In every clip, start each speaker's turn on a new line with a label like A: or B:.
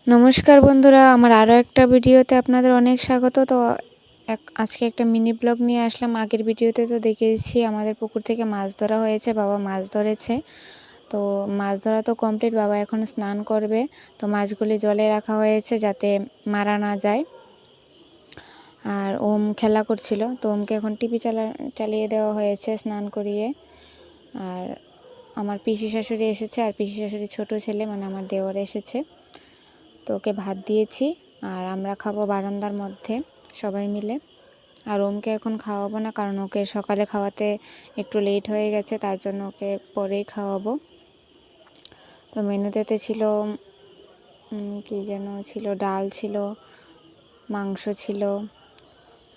A: নমস্কার বন্ধুরা, আমার আরও একটা ভিডিওতে আপনাদের অনেক স্বাগত। তো আজকে একটা মিনি ব্লগ নিয়ে আসলাম। আগের ভিডিওতে তো দেখিয়েছি আমাদের পুকুর থেকে মাছ ধরা হয়েছে, বাবা মাছ ধরেছে। তো মাছ ধরা তো কমপ্লিট, বাবা এখন স্নান করবে। তো মাছগুলি জলে রাখা হয়েছে যাতে মারা না যায়। আর ওম খেলা করছিল, তো ওমকে এখন টিভি চালিয়ে দেওয়া হয়েছে স্নান করিয়ে। আর আমার পিসি শাশুড়ি এসেছে, আর পিসি শাশুড়ির ছোটো ছেলে মানে আমার দেওর এসেছে। তো ওকে ভাত দিয়েছি, আর আমরা খাবো বারান্দার মধ্যে সবাই মিলে। আর ওমকে এখন খাওয়াবো না, কারণ ওকে সকালে খাওয়াতে একটু লেট হয়ে গেছে, তার জন্য ওকে পরেই খাওয়াবো। তো মেনুতে ছিল কি যেন ছিল, ডাল ছিল, মাংস ছিল,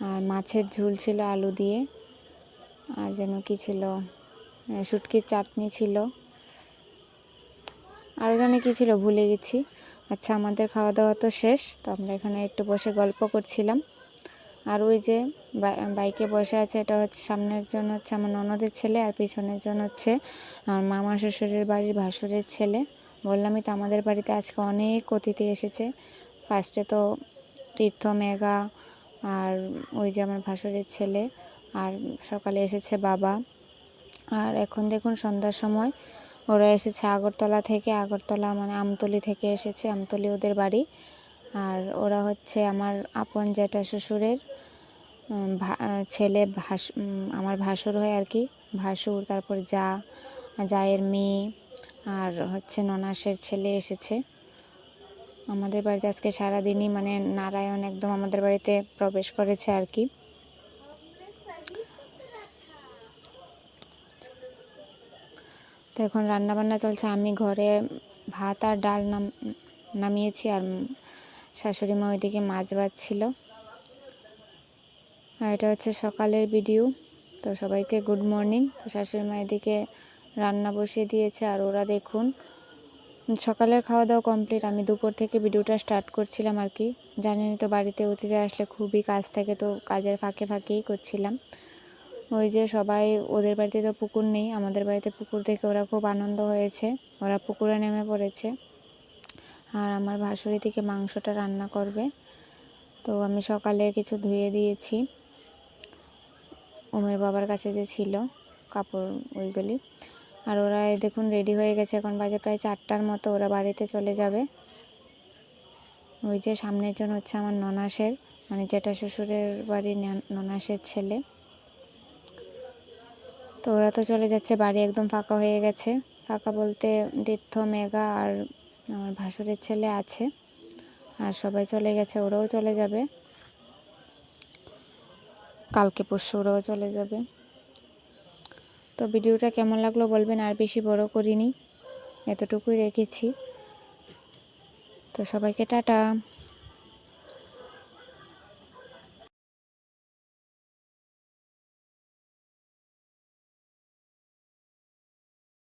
A: আর মাছের ঝোল ছিল আলু দিয়ে, আর যেন কি ছিল, শুটকির চাটনি ছিল, আরও জানি কী ছিল, ভুলে গেছি। আচ্ছা, আমাদের খাওয়া দাওয়া তো শেষ। তো আমরা এখানে একটু বসে গল্প করছিলাম। আর ওই যে বাইকে বসে আছে, এটা হচ্ছে সামনের জন হচ্ছে আমার ননদের ছেলে, আর পিছনের জন হচ্ছে আমার মামা শ্বশুরের বাড়ির ভাসুরের ছেলে। বললামই তো আমাদের বাড়িতে আজকে অনেক অতিথি এসেছে। ফার্স্টে তো তীর্থ, মেঘা, আর ওই যে আমার ভাসুরের ছেলে, আর সকালে এসেছে বাবা। আর এখন দেখুন সন্ধ্যার সময় ওরা এসেছে আগরতলা থেকে, আগরতলা মানে আমতলি থেকে এসেছে, আমতলি ওদের বাড়ি। আর ওরা হচ্ছে আমার আপন জ্যাঠা শ্বশুরের ছেলে, আমার ভাসুর হয় আর কি, ভাসুর, তারপর জায়ের মেয়ে, আর হচ্ছে ননাসের ছেলে এসেছে আমাদের বাড়িতে আজকে সারাদিনই। মানে নারায়ণ একদম আমাদের বাড়িতে প্রবেশ করেছে আর কি। তো এখন রান্নাবান্না চলছে। আমি ঘরে ভাত আর ডাল নামিয়েছি, আর শাশুড়ি মা ওইদিকে মাছ ভাজছিল। আর এটা হচ্ছে সকালের ভিডিও। তো সবাইকে গুড মর্নিং। তো শাশুড়ি মা এদিকে রান্না বসিয়ে দিয়েছে, আর ওরা দেখুন সকালের খাওয়া দাওয়া কমপ্লিট। আমি দুপুর থেকে ভিডিওটা স্টার্ট করছিলাম আর কি। জানেনই তো বাড়িতে অতিথি আসলে খুবই কাজ থাকে, তো কাজের ফাঁকে ফাঁকেই করছিলাম। ওই যে সবাই, ওদের বাড়িতে তো পুকুর নেই, আমাদের বাড়িতে পুকুর থেকে ওরা খুব আনন্দ হয়েছে, ওরা পুকুরে নেমে পড়েছে। আর আমার ভাসুরি থেকে মাংসটা রান্না করবে। তো আমি সকালে কিছু ধুয়ে দিয়েছি ওমের বাবার কাছে যে ছিল কাপড় ওইগুলি। আর ওরা দেখুন রেডি হয়ে গেছে, এখন বাজে প্রায় 4টার মতো, ওরা বাড়িতে চলে যাবে। ওই যে সামনের জন হচ্ছে আমার ননাসের মানে জ্যাঠা শ্বশুরের বাড়ির ননাসের ছেলে। তো ওরা তো চলে যাচ্ছে, বাড়ি একদম ফাঁকা হয়ে গেছে। ফাঁকা বলতে তীর্থ, মেঘা আর আমার ভাসুরের ছেলে আছে, আর সবাই চলে গেছে। ওরাও চলে যাবে কালকে পরশু, ওরাও চলে যাবে। তো ভিডিওটা কেমন লাগলো বলবেন, আর বেশি বড় করিনি, এতটুকুই রেখেছি। তো সবাইকে টাটা।